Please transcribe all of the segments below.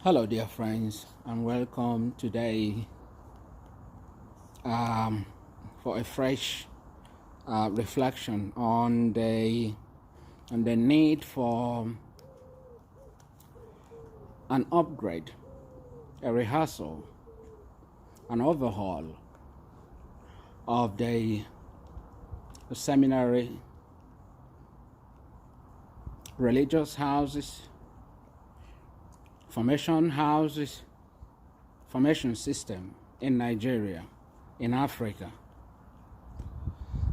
Hello, dear friends, and welcome today for a fresh reflection on the need for an upgrade, a rehearsal, an overhaul of the seminary, religious houses, formation system in Nigeria, in Africa,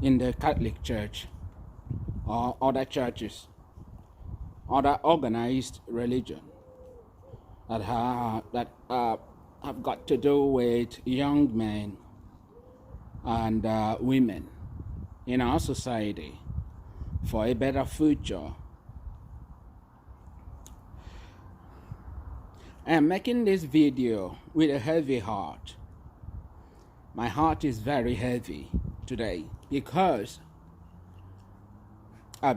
in the Catholic Church, or other churches, other organized religion that have got to do with young men and women in our society for a better future. I am making this video with a heavy heart. My heart is very heavy today because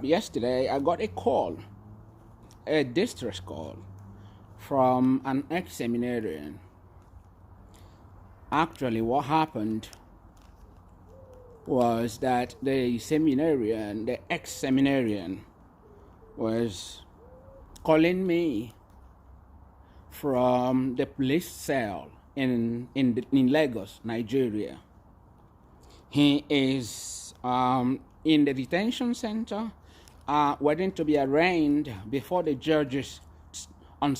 yesterday I got a call, a distress call from an ex-seminarian. Actually, what happened was that the ex-seminarian was calling me from the police cell in Lagos, Nigeria. He is in the detention center, waiting to be arraigned before the judges on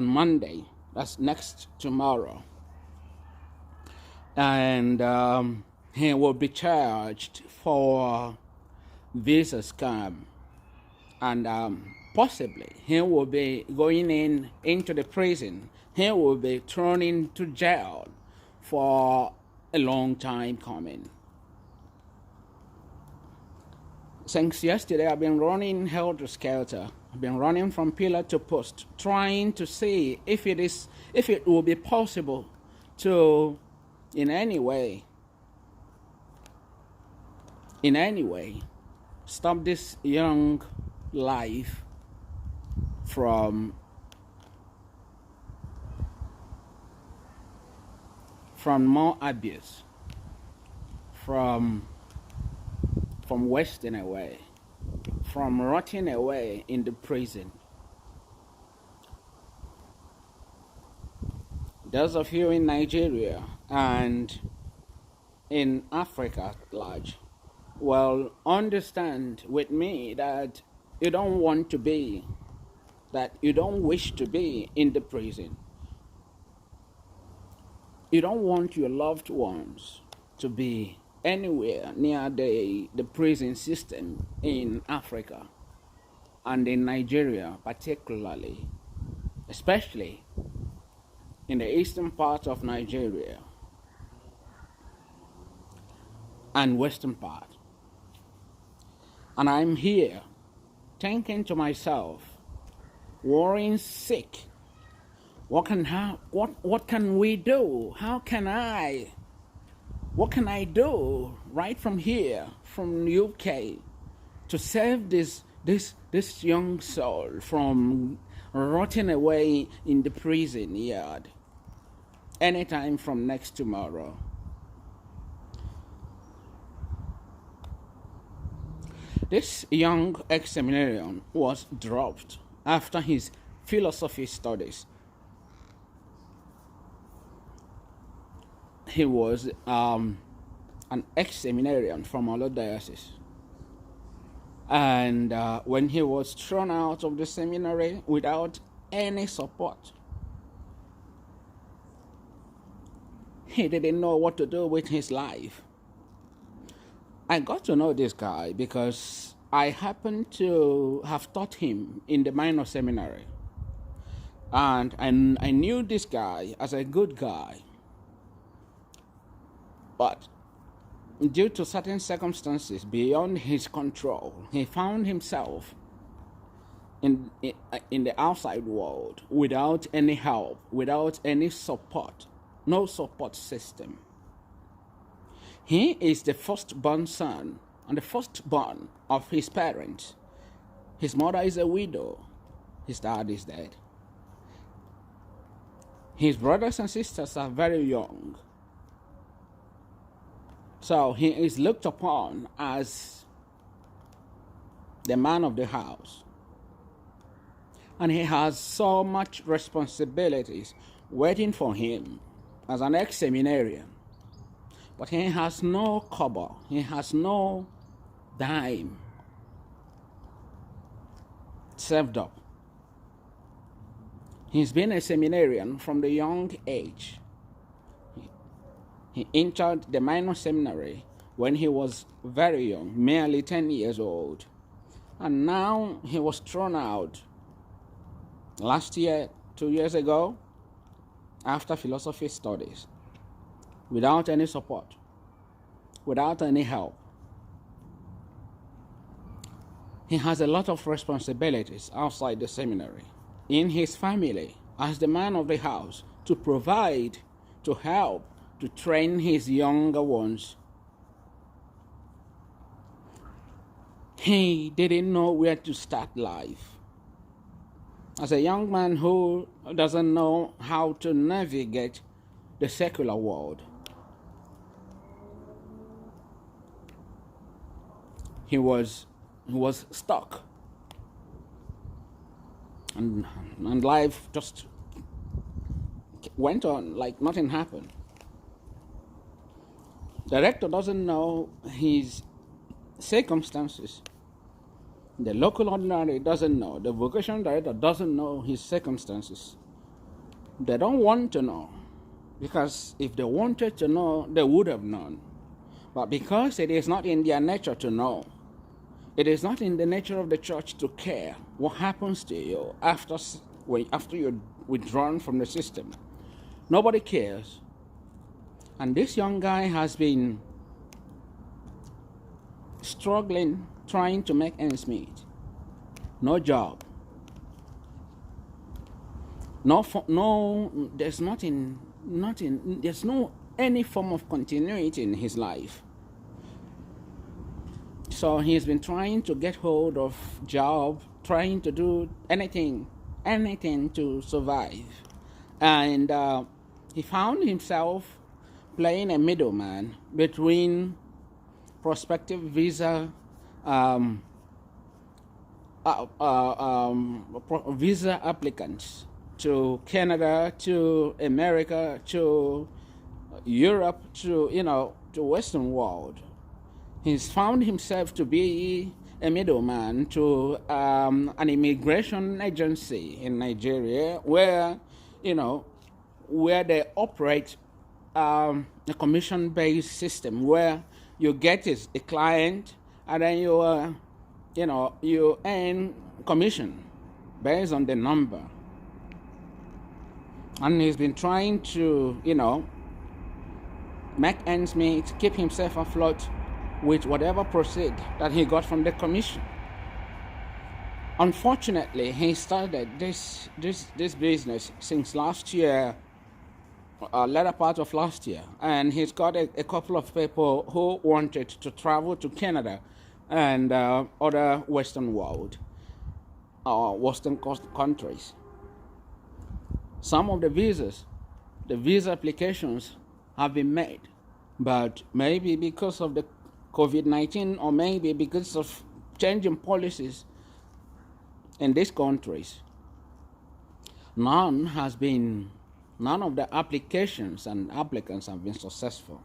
Monday. That's next tomorrow. And he will be charged for visa scam, and possibly he will be going into the prison. He will be thrown into jail for a long time coming. Since yesterday, I've been running helter-skelter. I've been running from pillar to post, trying to see if it will be possible to, in any way, stop this young life from more abuse, from wasting away, from rotting away in the prison. Those of you in Nigeria and in Africa at large will understand with me that you don't wish to be in the prison. You don't want your loved ones to be anywhere near the prison system in Africa and in Nigeria particularly, especially in the eastern part of Nigeria and western part. And I'm here thinking to myself, worrying sick, what can we do? What can I do right from here, from UK, to save this young soul from rotting away in the prison yard anytime from next tomorrow? This young ex-seminarian was dropped after his philosophy studies. He was an ex-seminarian from our diocese. And when he was thrown out of the seminary without any support, he didn't know what to do with his life. I got to know this guy because I happened to have taught him in the minor seminary. And I knew this guy as a good guy. But due to certain circumstances beyond his control, he found himself in the outside world without any help, without any support, no support system. He is the firstborn son and the firstborn of his parents. His mother is a widow. His dad is dead. His brothers and sisters are very young. So he is looked upon as the man of the house. And he has so much responsibilities waiting for him as an ex-seminarian. But he has no cover. He has no dime saved up. He's been a seminarian from the young age. He entered the minor seminary when he was very young, merely 10 years old. And now he was thrown out last year, 2 years ago, after philosophy studies, without any support, without any help. He has a lot of responsibilities outside the seminary, in his family, as the man of the house, to provide, to help, to train his younger ones. He didn't know where to start life. As a young man who doesn't know how to navigate the secular world, he was stuck. And life just went on like nothing happened. The rector doesn't know his circumstances. The local ordinary doesn't know. The vocation director doesn't know his circumstances. They don't want to know, because if they wanted to know, they would have known. But because it is not in their nature to know, it is not in the nature of the church to care what happens to you after you're withdrawn from the system. Nobody cares. And this young guy has been struggling, trying to make ends meet. No job. There's there's no any form of continuity in his life. So he's been trying to get hold of job, trying to do anything to survive. And he found himself playing a middleman between prospective visa visa applicants to Canada, to America, to Europe, to Western world. He's found himself to be a middleman to an immigration agency in Nigeria, where they operate a commission-based system where you get a client and then you earn commission based on the number. And he's been trying to make ends meet, keep himself afloat with whatever proceed that he got from the commission. Unfortunately, he started this business since last year, latter part of last year, and he's got a couple of people who wanted to travel to Canada and other Western world, Western countries. Some of the visa applications have been made, but maybe because of the COVID-19 or maybe because of changing policies in these countries, none of the applications and applicants have been successful.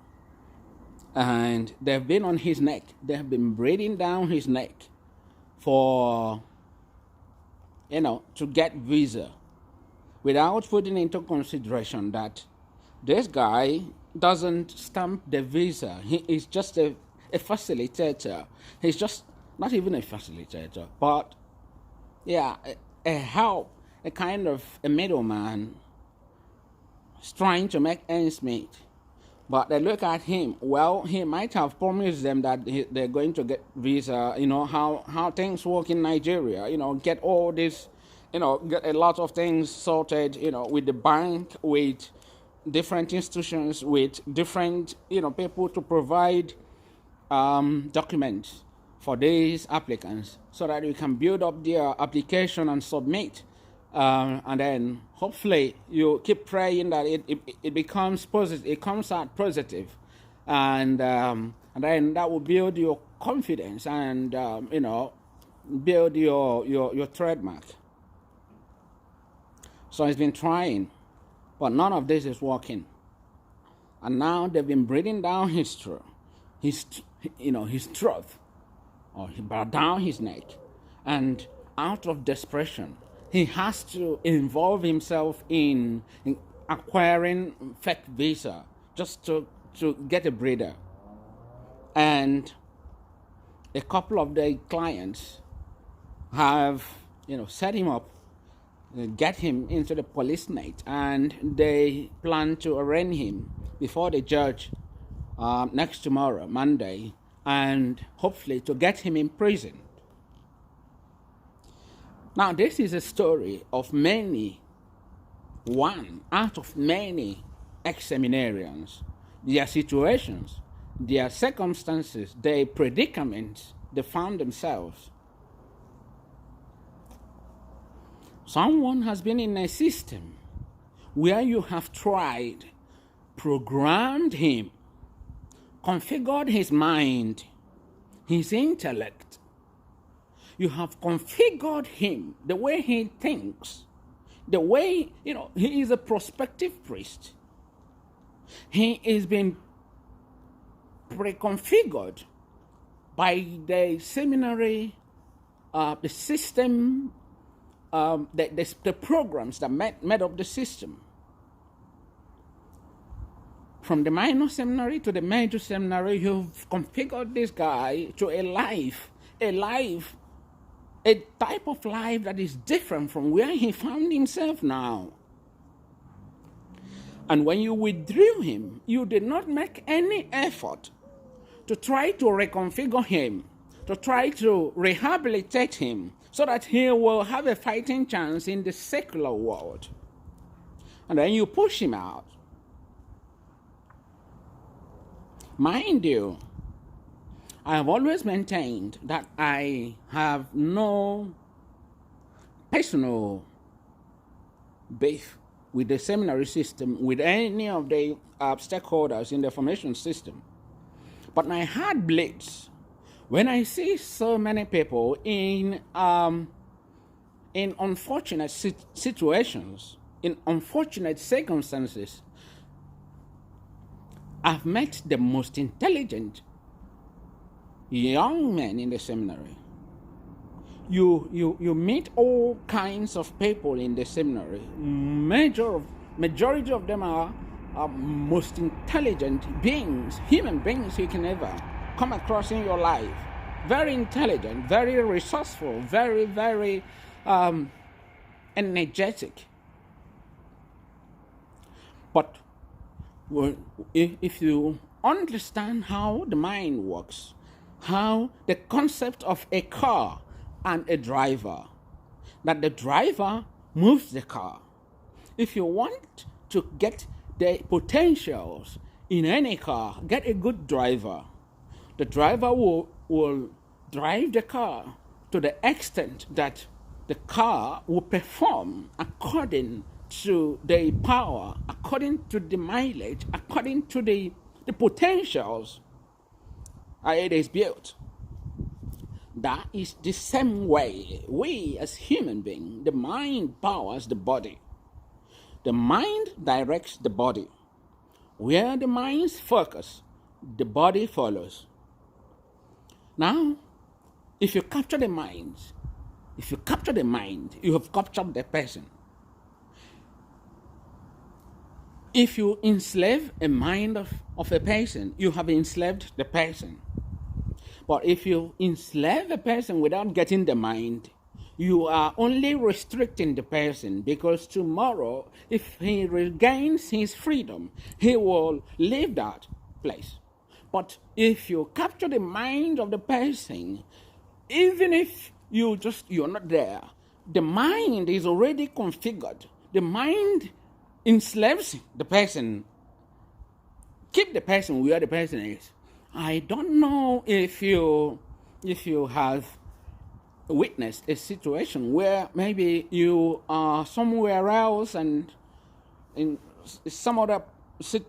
And they've been on his neck. They've been breathing down his neck for, to get visa, without putting into consideration that this guy doesn't stamp the visa. He is just a facilitator. He's just not even a facilitator, but a help, a kind of a middleman. He's trying to make ends meet. But they look at him, well, he might have promised them that they're going to get visa, how things work in Nigeria, get all this, get a lot of things sorted, with the bank, with different institutions, with different, people to provide documents for these applicants so that we can build up their application and submit And then hopefully you keep praying that it becomes positive, it comes out positive, and then that will build your confidence and build your trademark. So he's been trying, but none of this is working. And now they've been breathing down his throat, or he brought down his neck, and out of desperation, he has to involve himself in acquiring fake visa just to get a breather. And a couple of the clients have, set him up, get him into the police net, and they plan to arraign him before the judge next tomorrow, Monday, and hopefully to get him in prison. Now, this is a story of one out of many ex-seminarians, their situations, their circumstances, their predicaments they found themselves. Someone has been in a system where you have tried, programmed him, configured his mind, his intellect. You have configured him, the way he thinks, the way, he is a prospective priest. He is being preconfigured by the seminary, the system, the programs that made up the system. From the minor seminary to the major seminary, you've configured this guy to a type of life that is different from where he found himself now. And when you withdrew him, you did not make any effort to try to reconfigure him, to try to rehabilitate him so that he will have a fighting chance in the secular world. And then you push him out. Mind you, I have always maintained that I have no personal beef with the seminary system, with any of the stakeholders in the formation system. But my heart bleeds when I see so many people in unfortunate situations, in unfortunate circumstances. I've met the most intelligent young men in the seminary. You meet all kinds of people in the seminary. Majority of them are most intelligent beings, human beings you can ever come across in your life. Very intelligent, very resourceful, very, very energetic. But if you understand how the mind works, how the concept of a car and a driver, that the driver moves the car. If you want to get the potentials in any car, get a good driver. The driver will drive the car to the extent that the car will perform according to the power, according to the mileage, according to the potentials it is built. That is the same way we as human beings, the mind powers the body. The mind directs the body. Where the mind's focus, the body follows. Now, if you capture the mind, you have captured the person. If you enslave a mind of a person, you have enslaved the person. But if you enslave a person without getting the mind, you are only restricting the person, because tomorrow, if he regains his freedom, he will leave that place. But if you capture the mind of the person, even if you're not there, the mind is already configured. The mind enslaves the person, keep the person where the person is. I don't know if you have witnessed a situation where maybe you are somewhere else and in some other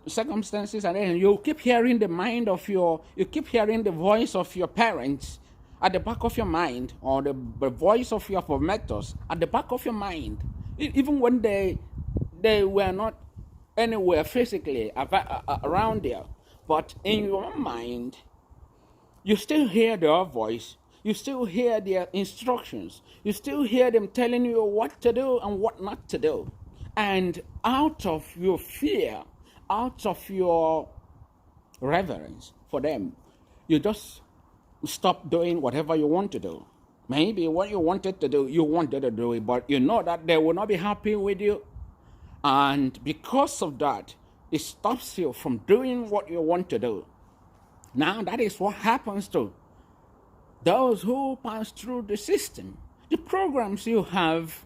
circumstances, and then you keep hearing you keep hearing the voice of your parents at the back of your mind, or the voice of your formators at the back of your mind, even when they were not anywhere physically around there, but in your mind, you still hear their voice, you still hear their instructions, you still hear them telling you what to do and what not to do. And out of your fear, out of your reverence for them, you just stop doing whatever you want to do. Maybe what you wanted to do, you wanted to do it, but you know that they will not be happy with you. And because of that, it stops you from doing what you want to do. Now, that is what happens to those who pass through the system. The programs you have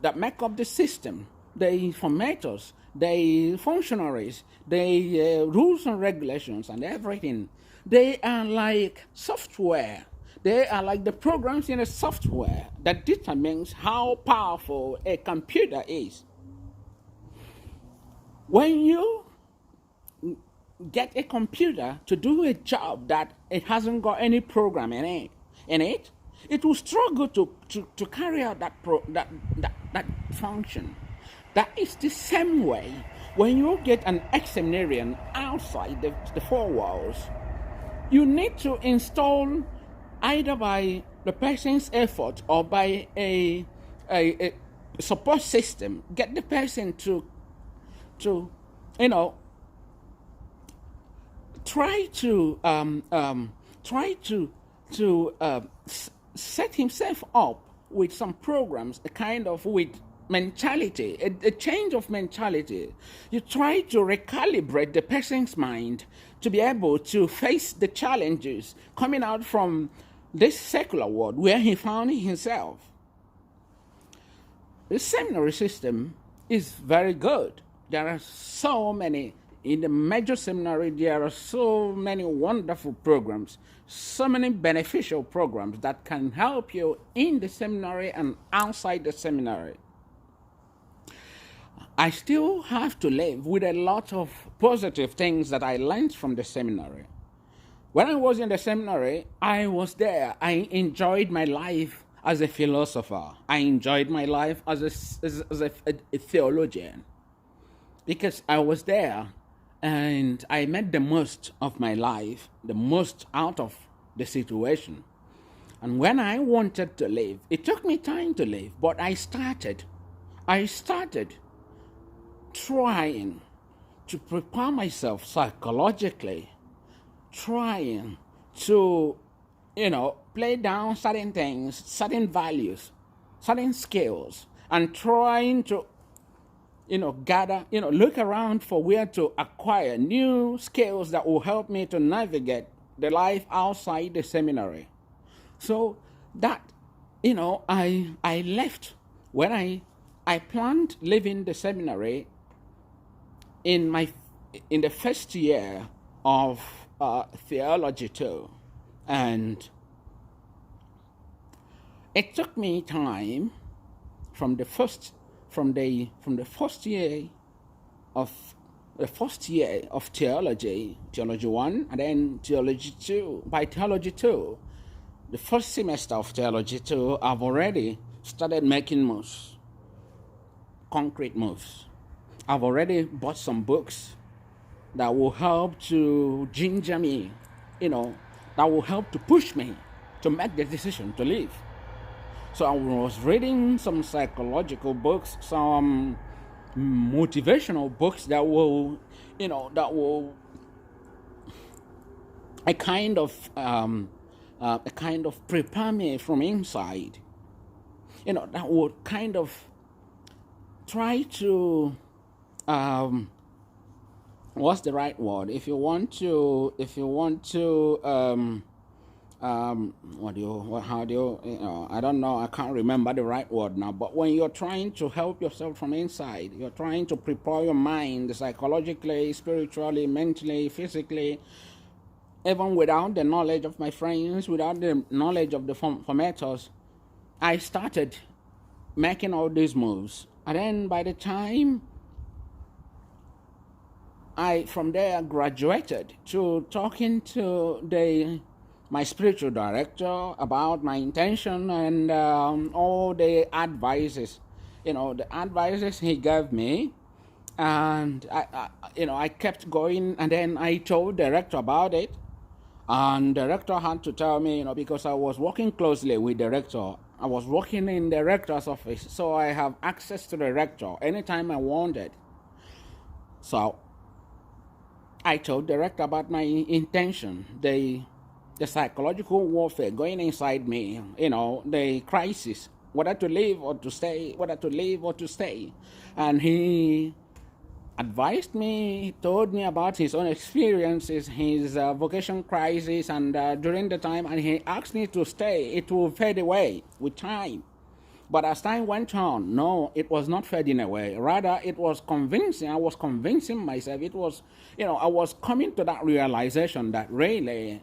that make up the system, the formators, the functionaries, the rules and regulations and everything, they are like software. They are like the programs in a software that determines how powerful a computer is. When you get a computer to do a job that it hasn't got any program in it, it will struggle to carry out that function. That is the same way when you get an ex-seminarian outside the four walls. You need to install, either by the person's effort or by a support system, get the person to try to set himself up with some programs, with mentality, a change of mentality. You try to recalibrate the person's mind to be able to face the challenges coming out from this secular world where he found himself. The seminary system is very good. There are so many. In the major seminary, there are so many wonderful programs, so many beneficial programs that can help you in the seminary and outside the seminary. I still have to live with a lot of positive things that I learned from the seminary. When I was in the seminary, I was there. I enjoyed my life as a philosopher. I enjoyed my life as a theologian, because I was there and I made the most of my life, the most out of the situation. And when I wanted to leave, it took me time to leave, but I started trying to prepare myself psychologically, trying to, play down certain things, certain values, certain skills, and trying to, gather, look around for where to acquire new skills that will help me to navigate the life outside the seminary. So that, I left when I planned leaving the seminary in the first year of theology too, and it took me time from the first year of theology 1, and then theology 2. By theology 2, the first semester of theology 2, I've already started making moves, concrete moves. I've already bought some books that will help to ginger me, that will help to push me to make the decision to leave. So I was reading some psychological books, some motivational books that will a kind of prepare me from inside, that would kind of try to what's the right word? I don't know, I can't remember the right word now, but when you're trying to help yourself from inside, you're trying to prepare your mind psychologically, spiritually, mentally, physically, even without the knowledge of my friends, without the knowledge of the formators, I started making all these moves. And then by the time I from there graduated to talking to my spiritual director about my intention and all the advices, the advices he gave me. And I kept going, and then I told director about it, and director had to tell me, because I was working closely with director. I was working in the director's office, so I have access to the director anytime I wanted. So I told director about my intention, the psychological warfare going inside me, the crisis, whether to leave or to stay, and he advised me, he told me about his own experiences, his vocation crisis, and during the time, and he asked me to stay. It will fade away with time. But as time went on, no, it was not fading away. Rather, it was convincing. I was convincing myself. It was, I was coming to that realization that really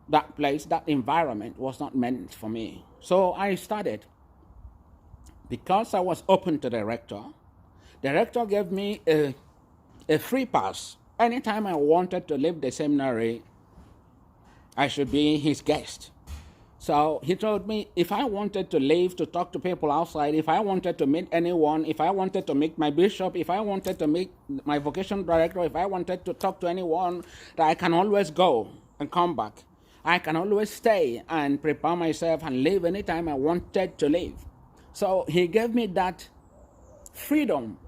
that place, that environment was not meant for me. So I started, because I was open to the director. The rector gave me a free pass. Anytime I wanted to leave the seminary, I should be his guest. So he told me if I wanted to leave to talk to people outside, if I wanted to meet anyone, if I wanted to meet my bishop, if I wanted to meet my vocation director, if I wanted to talk to anyone, that I can always go and come back. I can always stay and prepare myself and leave anytime I wanted to leave. So he gave me that freedom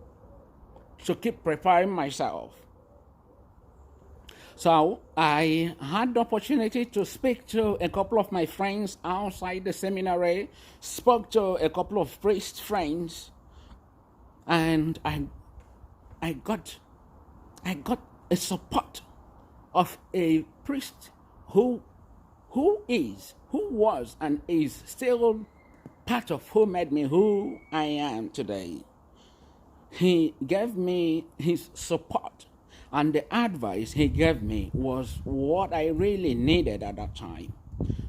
to keep preparing myself. So I had the opportunity to speak to a couple of my friends outside the seminary, spoke to a couple of priest friends, and I got a support of a priest who was and is still part of who made me who I am today. He gave me his support, and the advice he gave me was what I really needed at that time.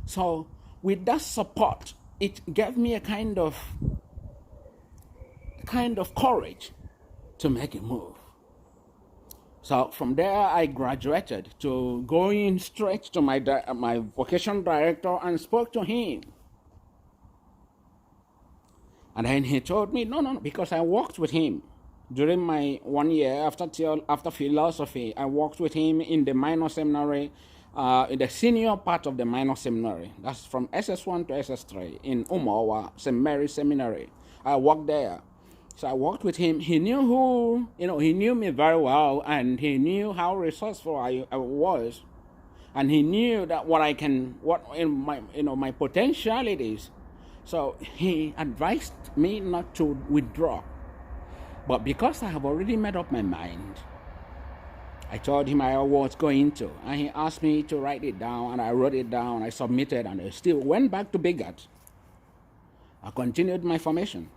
So with that support, it gave me a kind of courage to make a move. So from there, I graduated to going straight to my vocation director and spoke to him. And then he told me, no, because I worked with him during my 1 year after philosophy. I worked with him in the minor seminary, in the senior part of the minor seminary. That's from SS1 to SS3 in Umawa, St. Mary's Seminary. I worked there. So I worked with him. He knew he knew me very well, and he knew how resourceful I was. And he knew that my potentialities. So he advised me not to withdraw. But because I have already made up my mind, I told him I was going to. And he asked me to write it down, and I wrote it down, I submitted, and I still went back to Bigat. I continued my formation.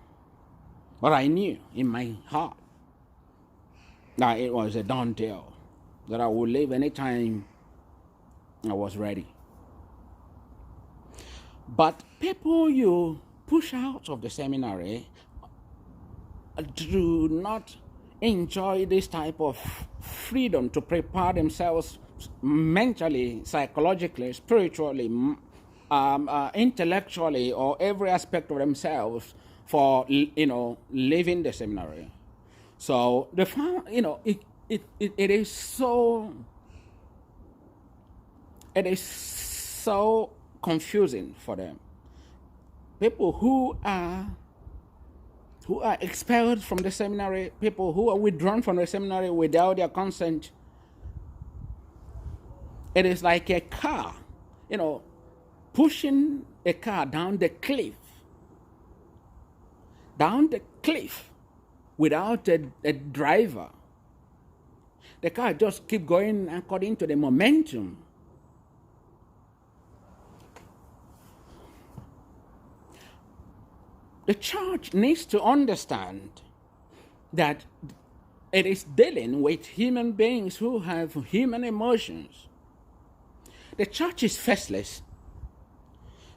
But I knew in my heart that it was a done deal, that I would leave anytime I was ready. But people you push out of the seminary do not enjoy this type of freedom to prepare themselves mentally, psychologically, spiritually, intellectually, or every aspect of themselves for leaving the seminary. So it is so confusing for them. People who are expelled from the seminary, people who are withdrawn from the seminary without their consent. It is like a car, pushing a car down the cliff without a driver. The car just keep going according to the momentum. The church needs to understand that it is dealing with human beings who have human emotions. the church is faceless.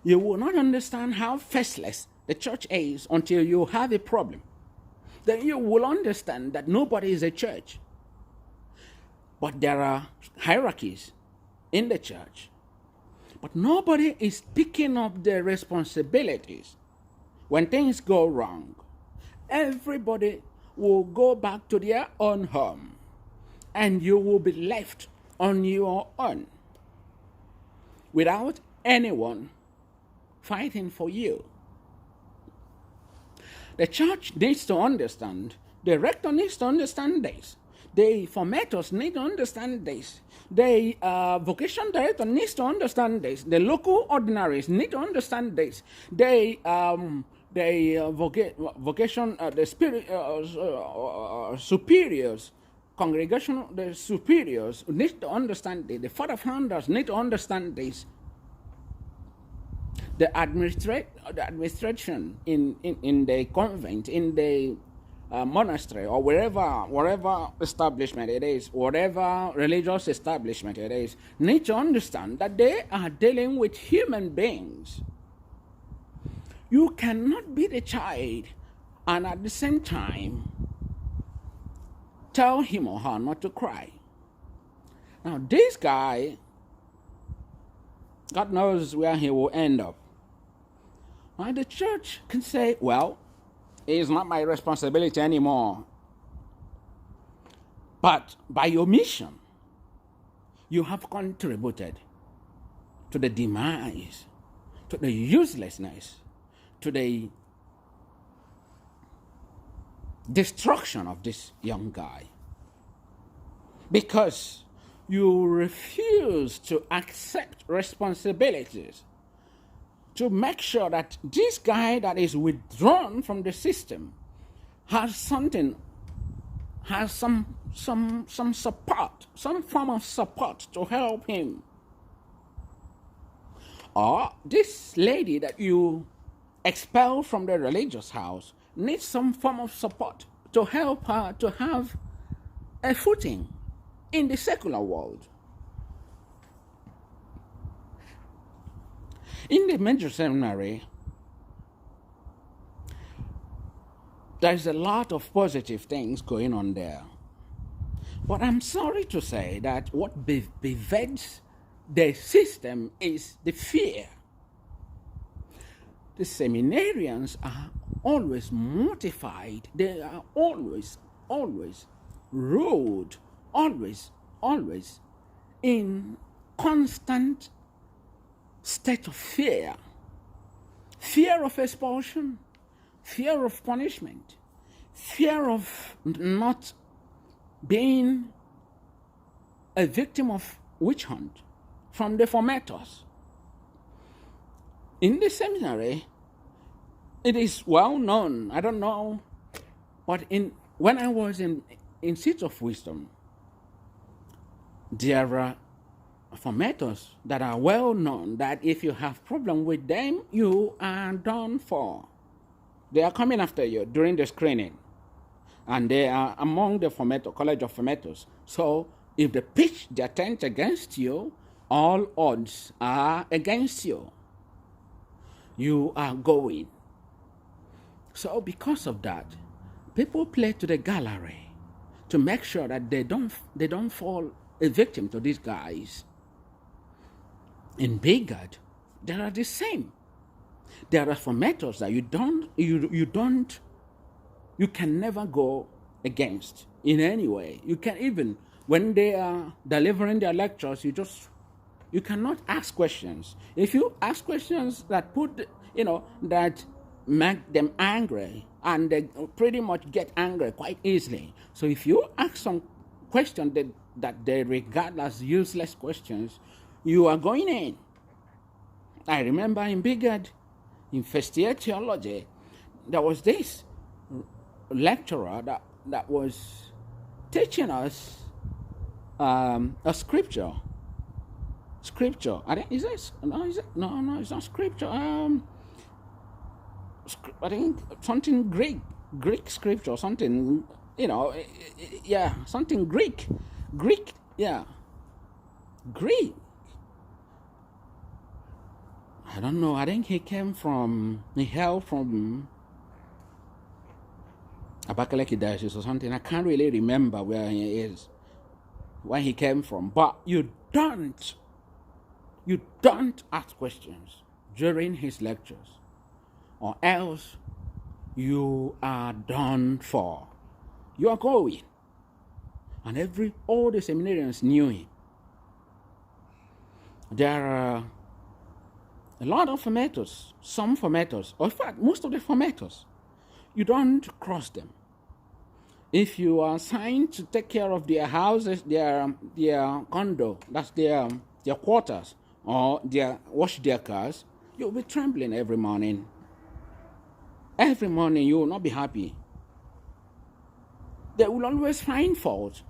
You will not understand how faceless the church is until you have a problem. Then you will understand that nobody is a church. But there are hierarchies in the church. But nobody is picking up their responsibilities. When things go wrong, everybody will go back to their own home, and you will be left on your own without anyone fighting for you. The church needs to understand, the rector needs to understand this, the formators need to understand this, the vocation director needs to understand this, the local ordinaries need to understand this, the superiors, congregational, the superiors need to understand this, the father founders need to understand this. The administration in the convent, in the monastery, or wherever establishment it is, whatever religious establishment it is, need to understand that they are dealing with human beings. You cannot be the child and at the same time tell him or her not to cry. Now this guy, God knows where he will end up. Now, the church can say, well, it is not my responsibility anymore. But by your mission, you have contributed to the demise, to the uselessness, to the destruction of this young guy. Because you refuse to accept responsibilities to make sure that this guy that is withdrawn from the system has some support, some form of support to help him. Or this lady that you expel from the religious house needs some form of support to help her to have a footing in the secular world. In the major seminary, there's a lot of positive things going on there. But I'm sorry to say that what pervades the system is the fear. The seminarians are always mortified. They are always ruled, always in constant state of fear of expulsion, fear of punishment, fear of not being a victim of witch hunt from the formators. In the seminary, it is well known, I don't know, but when I was in Seats of Wisdom, there are formators that are well known that if you have problem with them, you are done for. They are coming after you during the screening, and they are among the college of formators. So if they pitch their tent against you, all odds are against you. You are going. So because of that, people play to the gallery to make sure that they don't fall a victim to these guys. In Bigad, there are the same. There are formators that you can never go against in any way. You can even, when they are delivering their lectures, you cannot ask questions. If you ask questions that that make them angry, and they pretty much get angry quite easily. So if you ask some question that they regard as useless questions, you are going in. I remember in Bigad, in first year theology, there was this lecturer that was teaching us a scripture. I think it's not scripture. I think something Greek scripture, something something Greek, yeah, Greek. I don't know. I think he hailed from Abakaliki Diocese or something. I can't really remember where he came from. But you don't ask questions during his lectures, or else you are done for. You are going. And all the seminarians knew him. There are a lot of formators, some formators, or in fact, most of the formators, you don't cross them. If you are assigned to take care of their houses, their condo, that's their quarters, or wash their cars, you'll be trembling every morning. Every morning you will not be happy. They will always find fault.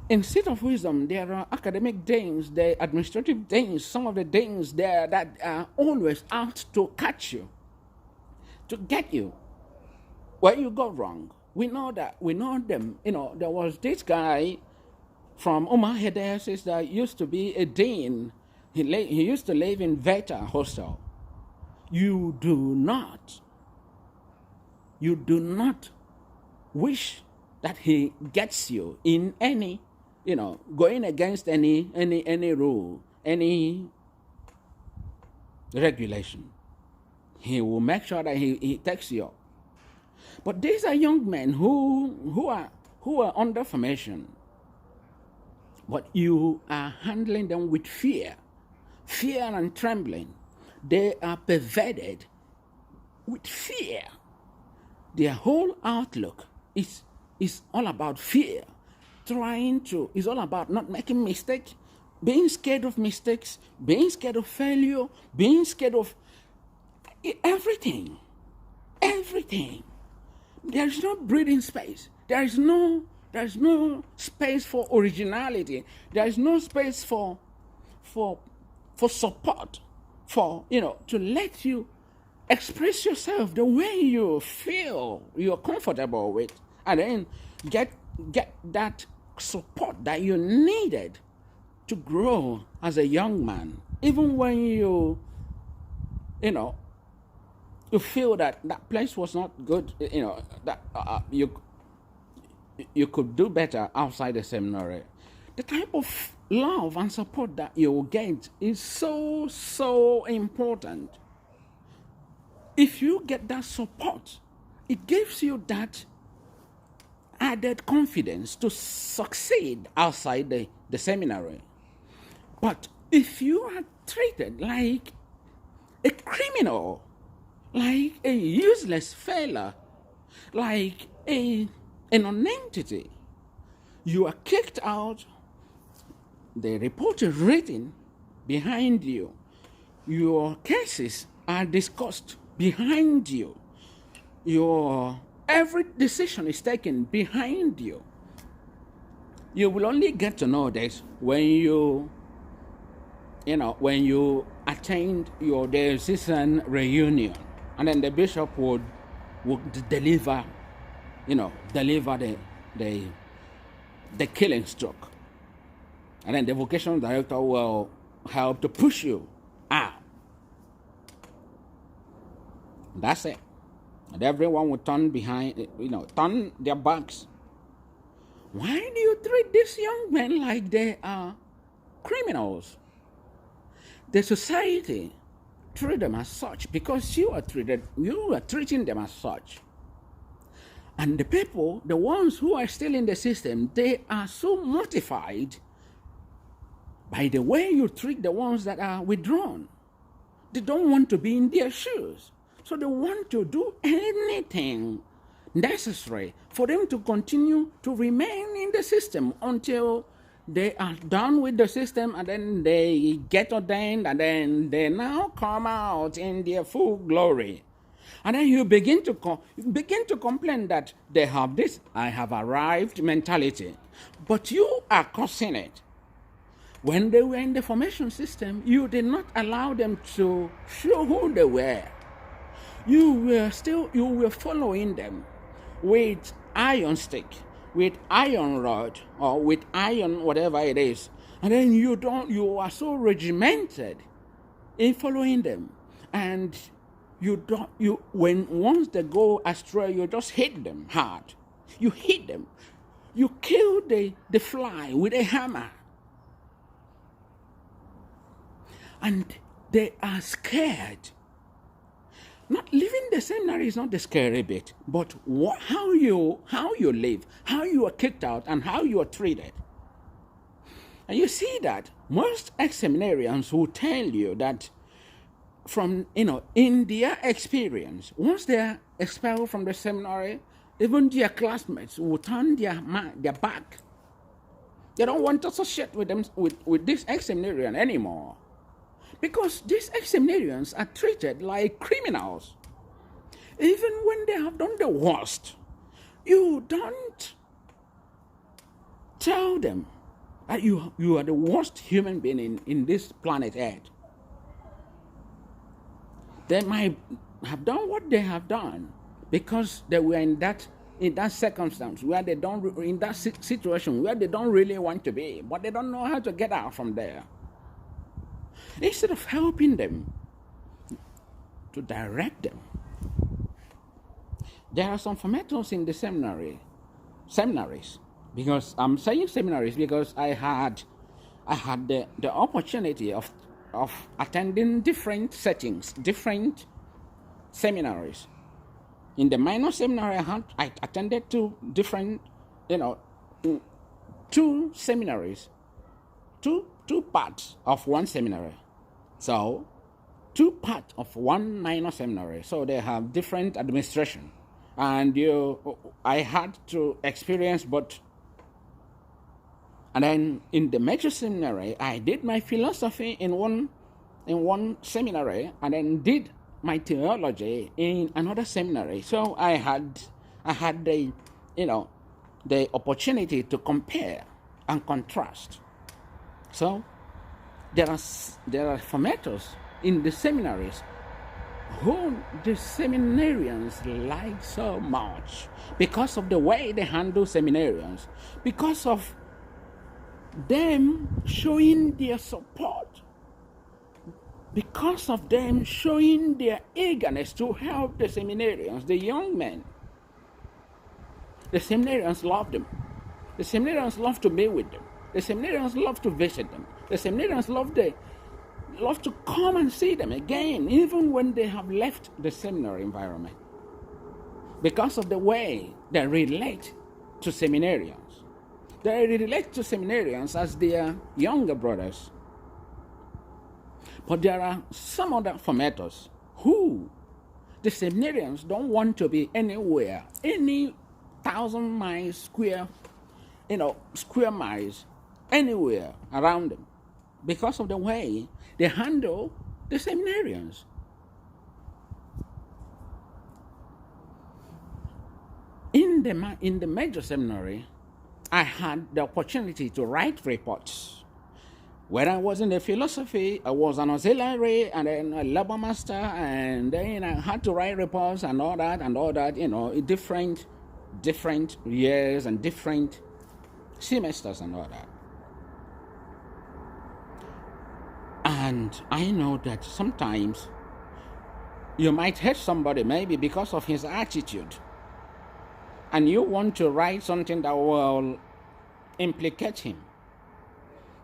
In seat of wisdom, there are academic things, the administrative things, some of the things there that are always out to catch you, to get you where you go wrong. We know that. We know them. There was this guy from Omaha Diocese that used to be a dean. He used to live in Veta Hostel. You do not wish that he gets you in any, going against any rule, any regulation. He will make sure that he takes you up. But these are young men who are under formation. But you are handling them with fear and trembling. They are pervaded with fear. Their whole outlook is all about fear. It's all about not making mistakes, being scared of mistakes, being scared of failure, being scared of everything. Everything. There is no breathing space. There is no space for originality. There is no space for support, to let you express yourself the way you feel you're comfortable with, and then get that support that you needed to grow as a young man. Even when you feel that place was not good, that you could do better outside the seminary. The type of love and support that you will get is so important. If you get that support, it gives you that added confidence to succeed outside the seminary. But if you are treated like a criminal, like a useless failure, like a non-entity, you are kicked out, the report is written behind you, your cases are discussed behind you, every decision is taken behind you. You will only get to know this when you attend your diocesan reunion, and then the bishop would deliver the killing stroke, and then the vocational director will help to push you out. That's it. And everyone will turn their backs. Why do you treat these young men like they are criminals? The society treat them as such because you are treating them as such. And the people, the ones who are still in the system, they are so mortified by the way you treat the ones that are withdrawn. They don't want to be in their shoes. So they want to do anything necessary for them to continue to remain in the system until they are done with the system, and then they get ordained, and then they now come out in their full glory. And then you begin to complain that they have this "I have arrived" mentality, but you are causing it. When they were in the formation system, you did not allow them to show who they were. You were following them with iron stick, with iron rod, or with iron whatever it is. And then you are so regimented in following them. And once they go astray, you just hit them hard. You hit them. You kill the fly with a hammer. And they are scared. Not leaving the seminary is not the scary bit, but how you live, how you are kicked out, and how you are treated. And you see that most ex-seminarians will tell you that in their experience, once they are expelled from the seminary, even their classmates will turn their back. They don't want to associate with them with this ex-seminarian anymore. Because these ex-seminarians are treated like criminals. Even when they have done the worst, you don't tell them that you are the worst human being in this planet Earth. They might have done what they have done because they were in that circumstance where they don't, in that situation where they don't really want to be, but they don't know how to get out from there. Instead of helping them, to direct them. There are some formatos in the seminaries, because I'm saying seminaries because I had the opportunity of attending different settings, different seminaries. In the minor seminary I attended two seminaries, two parts of one seminary. So, 2 parts of one minor seminary. So they have different administration. And I had to experience both. And then in the major seminary, I did my philosophy in one seminary, and then did my theology in another seminary. So I had the opportunity to compare and contrast. So there are formators in the seminaries who the seminarians like so much because of the way they handle seminarians, because of them showing their support, because of them showing their eagerness to help the seminarians, the young men. The seminarians love them. The seminarians love to be with them. The seminarians love to visit them. The seminarians love to come and see them again, even when they have left the seminary environment, because of the way they relate to seminarians. They relate to seminarians as their younger brothers. But there are some other formators who the seminarians don't want to be anywhere, any 1,000 miles square miles, anywhere around them, because of the way they handle the seminarians. In the major seminary, I had the opportunity to write reports. When I was in the philosophy, I was an auxiliary and then a labor master, and then I had to write reports and all that, different years and different semesters and all that. And I know that sometimes you might hate somebody maybe because of his attitude, and you want to write something that will implicate him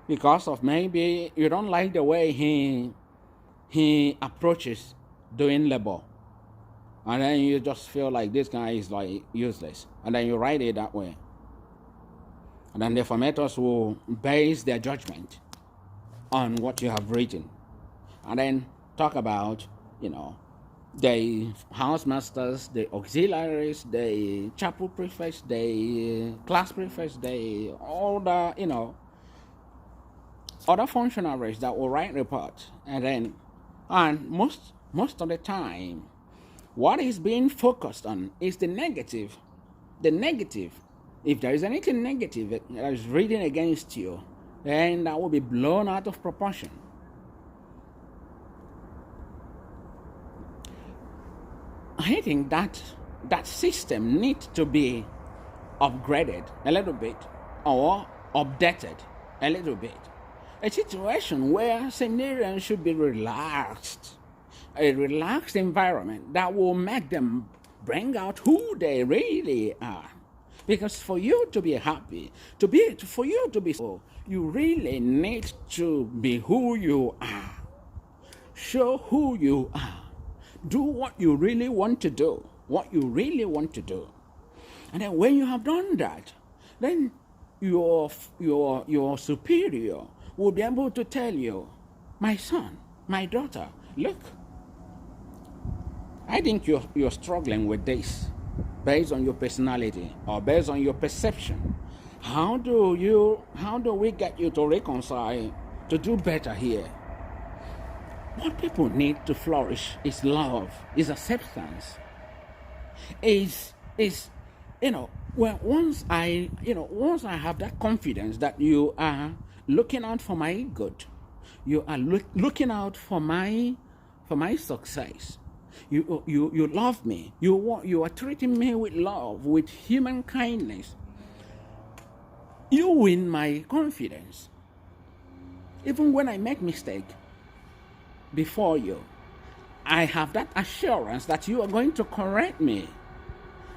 because of maybe you don't like the way he approaches doing labor, and then you just feel like this guy is like useless, and then you write it that way. And then the formators will base their judgment on what you have written, and then talk about the housemasters, the auxiliaries, the chapel prefects, the class prefects, all the other functionaries that will write reports. And most of the time, what is being focused on is the negative. If there is anything negative that is written against you, then that will be blown out of proportion. I think that system needs to be upgraded a little bit or updated a little bit. a situation where seminarians should be relaxed, a relaxed environment that will make them bring out who they really are. Because for you to be happy, for you to be so, you really need to be who you are. Show who you are. Do what you really want to do. What you really want to do. And then when you have done that, then your superior will be able to tell you, my son, my daughter, look, I think you're struggling with this based on your personality or based on your perception. How do we get you to reconcile, to do better here? What people need to flourish is love, is acceptance, is once I have that confidence that you are looking out for my good, you are looking out for my success. You love me. You are treating me with love, with human kindness. You win my confidence. Even when I make mistake before you, I have that assurance that you are going to correct me.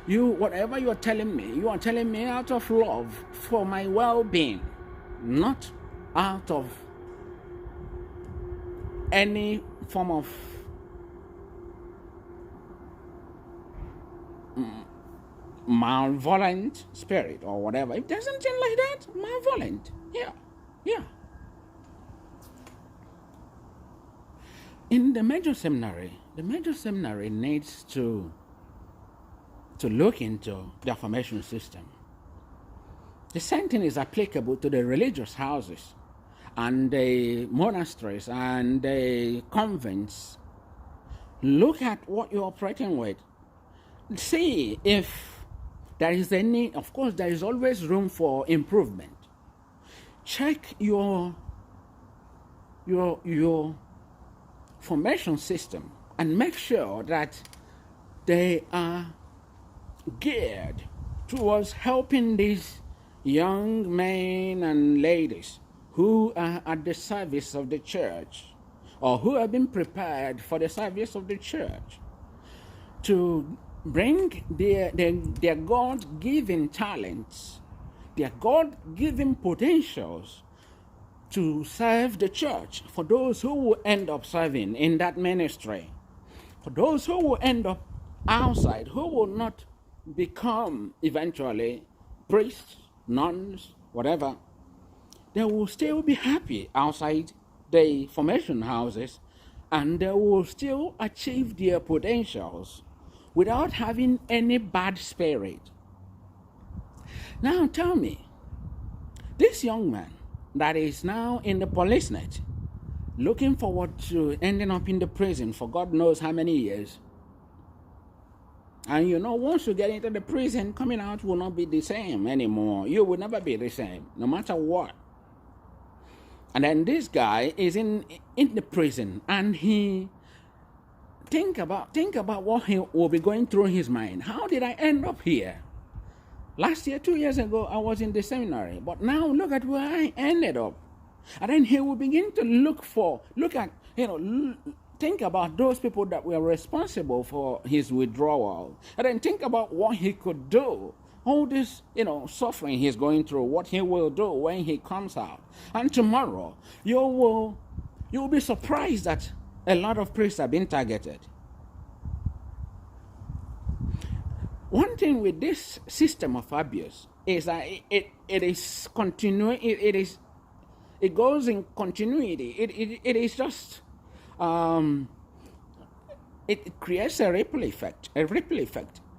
Whatever you are telling me out of love for my well-being, not out of any form of malevolent spirit or whatever. If there's something like that, malevolent. Yeah. In the major seminary needs to look into the affirmation system. The same thing is applicable to the religious houses and the monasteries and the convents. Look at what you're operating with. See if there is any. Of course, there is always room for improvement. Check your formation system and make sure that they are geared towards helping these young men and ladies who are at the service of the church or who have been prepared for the service of the church to bring their God-given talents, their God-given potentials to serve the church, for those who will end up serving in that ministry, for those who will end up outside, who will not become eventually priests, nuns, whatever. They will still be happy outside the formation houses, and they will still achieve their potentials without having any bad spirit. Now tell me, this young man that is now in the police net, looking forward to ending up in the prison for God knows how many years. And once you get into the prison, coming out will not be the same anymore. You will never be the same, no matter what. And then this guy is in the prison, and he think about what he will be going through his mind. How did I end up here? Last year, 2 years ago, I was in the seminary, but now look at where I ended up. And then he will begin to think about those people that were responsible for his withdrawal. And then think about what he could do. All this, suffering he's going through, what he will do when he comes out. And tomorrow, you'll be surprised that a lot of priests have been targeted. One thing with this system of abuse is that it is continuing. It goes in continuity. It is just it creates a ripple effect.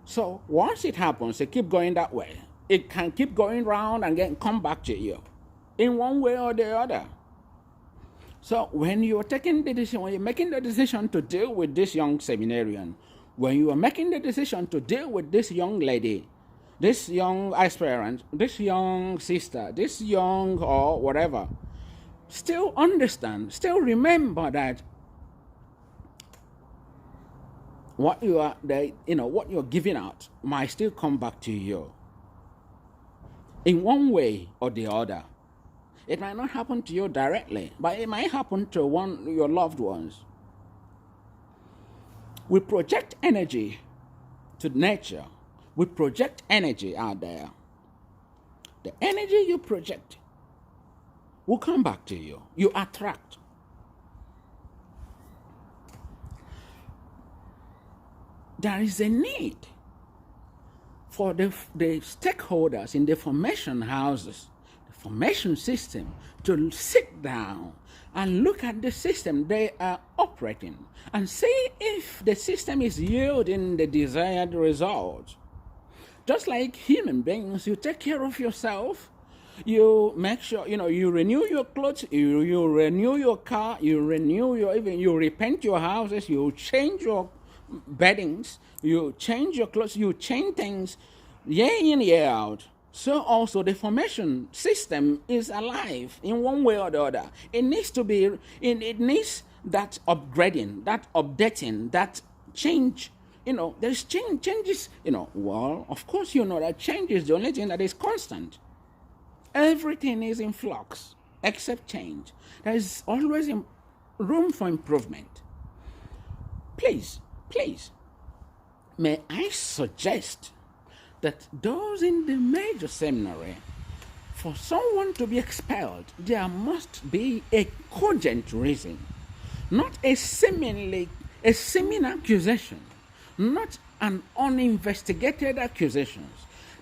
So once it happens, it keeps going that way. It can keep going round and then come back to you in one way or the other. So when you're making the decision to deal with this young seminarian, when you are making the decision to deal with this young lady, this young aspirant, this young sister, this young or whatever, still remember that what you're giving out might still come back to you in one way or the other. It might not happen to you directly, but it might happen to your loved ones. We project energy to nature. We project energy out there. The energy you project will come back to you. You attract. There is a need for the stakeholders in the formation houses, the formation system, to sit down and look at the system they are operating and see if the system is yielding the desired result. Just like human beings, you take care of yourself, you make sure, you renew your clothes, you renew your car, you repaint your houses, you change your beddings, you change your clothes, you change things year in, year out. So also the formation system is alive in one way or the other. It needs to be, it needs that upgrading, that updating, that change. There's changes, well, of course that change is the only thing that is constant. Everything is in flux except change. There is always room for improvement. Please, may I suggest that those in the major seminary, for someone to be expelled, there must be a cogent reason, not a seeming accusation, not an uninvestigated accusation.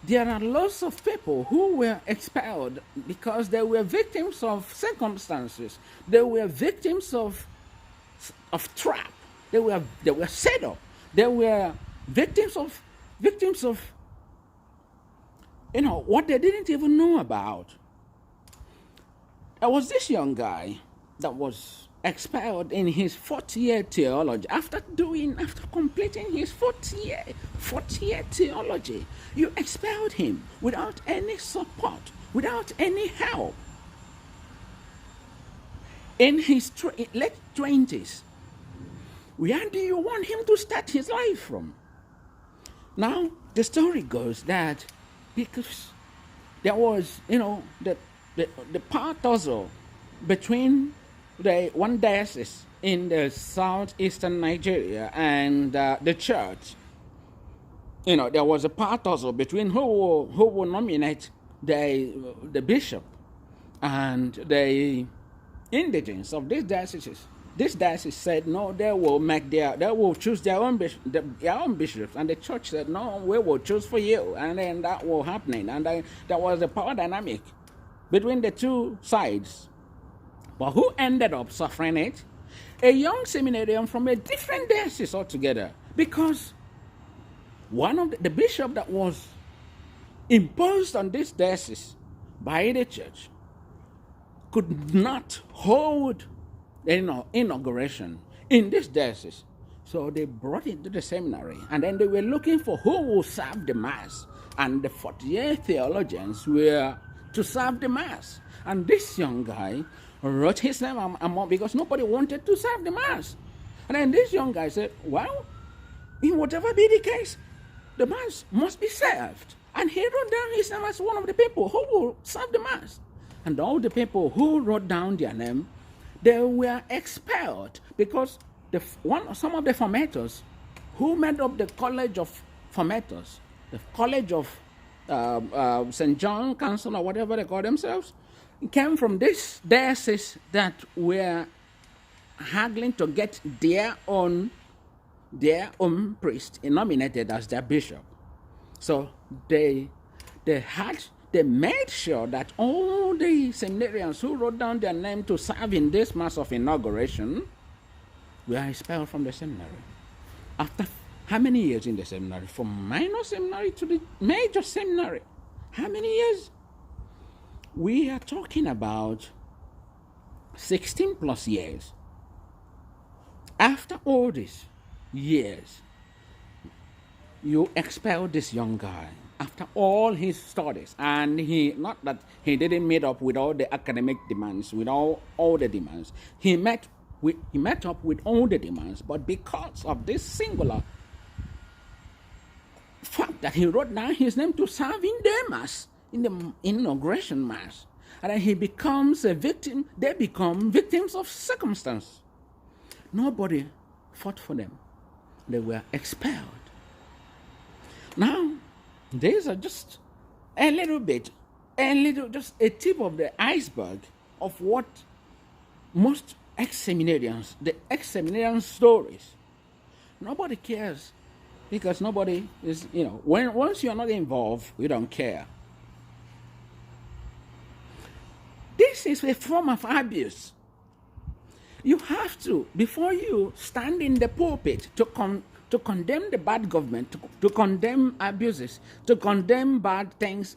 There are lots of people who were expelled because they were victims of circumstances. They were victims of trap. They were set up. They were victims of what they didn't even know about. There was this young guy that was expelled in his 4th-year theology. After completing his 4th-year theology, you expelled him without any support, without any help. In his late 20s, where do you want him to start his life from? Now, the story goes that because there was, the power tussle between the one diocese in the southeastern Nigeria and the church. There was a power tussle between who will nominate the bishop and the indigents of these dioceses. This diocese said no, they will choose their own bishops, and the church said no, we will choose for you, and then that was happening, and there was a power dynamic between the two sides. But who ended up suffering it? A young seminarian from a different diocese altogether, because one of the bishop that was imposed on this diocese by the church could not hold inauguration in this diocese. So they brought it to the seminary, and then they were looking for who will serve the mass, and the 4th-year theologians were to serve the mass. And this young guy wrote his name among, because nobody wanted to serve the mass. And then this young guy said, well, in whatever be the case, the mass must be served. And he wrote down his name as one of the people who will serve the mass. And all the people who wrote down their name, they were expelled because some of the formators who made up the College of Formators, the College of St. John Council or whatever they call themselves, came from this diocese that were haggling to get their own priest nominated as their bishop. So they made sure that all the seminarians who wrote down their name to serve in this mass of inauguration were expelled from the seminary. After how many years in the seminary? From minor seminary to the major seminary. How many years? We are talking about 16 plus years. After all these years, you expel this young guy after all his studies, and not that he didn't meet up with all the academic demands, with all the demands. He met up with all the demands, but because of this singular fact that he wrote down his name to serve in the mass, in the inauguration mass, And then he becomes a victim. They become victims of circumstance. Nobody fought for them. They were expelled. Now, these are just a little bit, just a tip of the iceberg of what most ex-seminarians, the ex-seminarian stories. Nobody cares because nobody is, once you're not involved, you don't care. This is a form of abuse. You have to, before you stand in the pulpit to condemn the bad government, to condemn abuses, to condemn bad things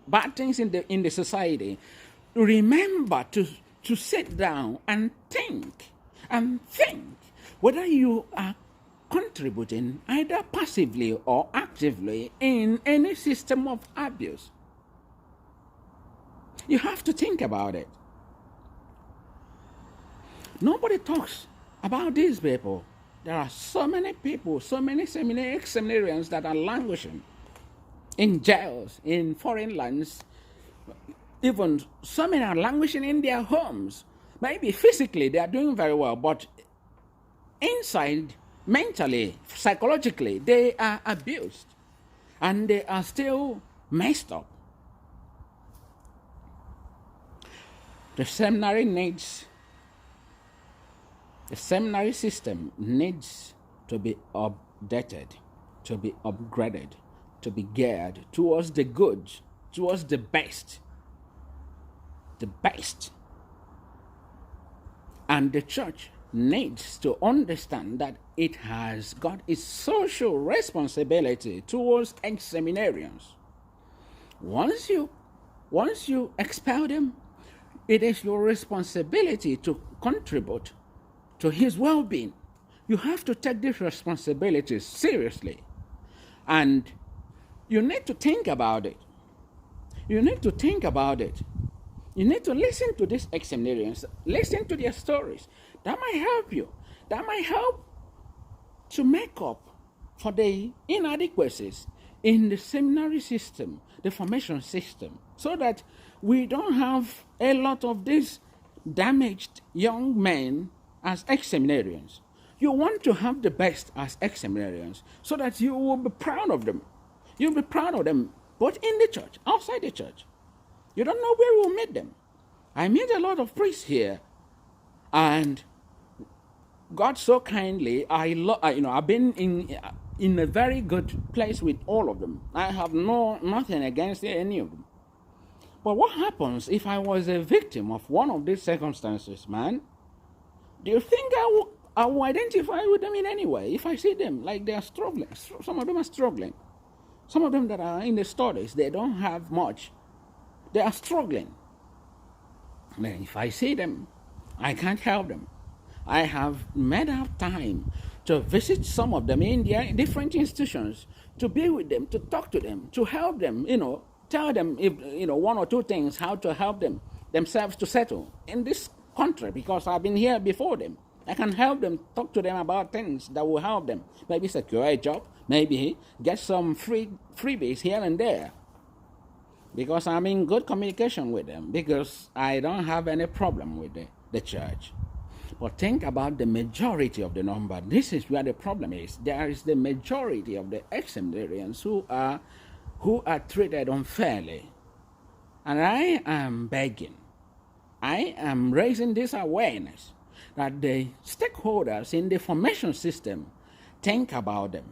in the society, remember to sit down and think whether you are contributing either passively or actively in any system of abuse. You have to think about it. Nobody talks about these people. There are so many people, so many ex-seminarians that are languishing in jails, in foreign lands. Even so many are languishing in their homes. Maybe physically they are doing very well, but inside, mentally, psychologically, they are abused. And they are still messed up. The seminary system needs to be updated, to be upgraded, to be geared towards the good, towards the best. The best. And the church needs to understand that it has got its social responsibility towards ex-seminarians. Once you expel them, it is your responsibility to contribute to his well-being. You have to take this responsibility seriously. And you need to think about it. You need to think about it. You need to listen to these ex-seminarians. Listen to their stories. That might help you. That might help to make up for the inadequacies in the seminary system, the formation system, so that we don't have a lot of these damaged young men as ex-seminarians. You want to have the best as ex-seminarians so that you will be proud of them. You'll be proud of them both in the church, outside the church. You don't know where you will meet them. I meet a lot of priests here, and God so kindly, I've been in a very good place with all of them. I have nothing against any of them. But what happens if I was a victim of one of these circumstances, man? Do you think I will identify with them in any way if I see them like they are struggling? Some of them are struggling. Some of them that are in the studies, they don't have much. They are struggling. Then if I see them, I can't help them. I have made up time to visit some of them in their different institutions, to be with them, to talk to them, to help them, tell them if one or two things, how to help themselves to settle in this country, because I've been here before them. I can help them, talk to them about things that will help them. Maybe secure a job, maybe get some freebies here and there. Because I'm in good communication with them, because I don't have any problem with the church. But think about the majority of the number. This is where the problem is. There is the majority of the ex-seminarians who are treated unfairly. And I am begging, I am raising this awareness that the stakeholders in the formation system think about them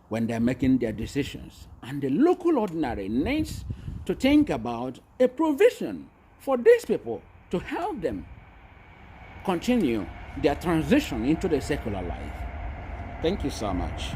when they're making their decisions. And the local ordinary needs to think about a provision for these people to help them continue their transition into the secular life. Thank you so much.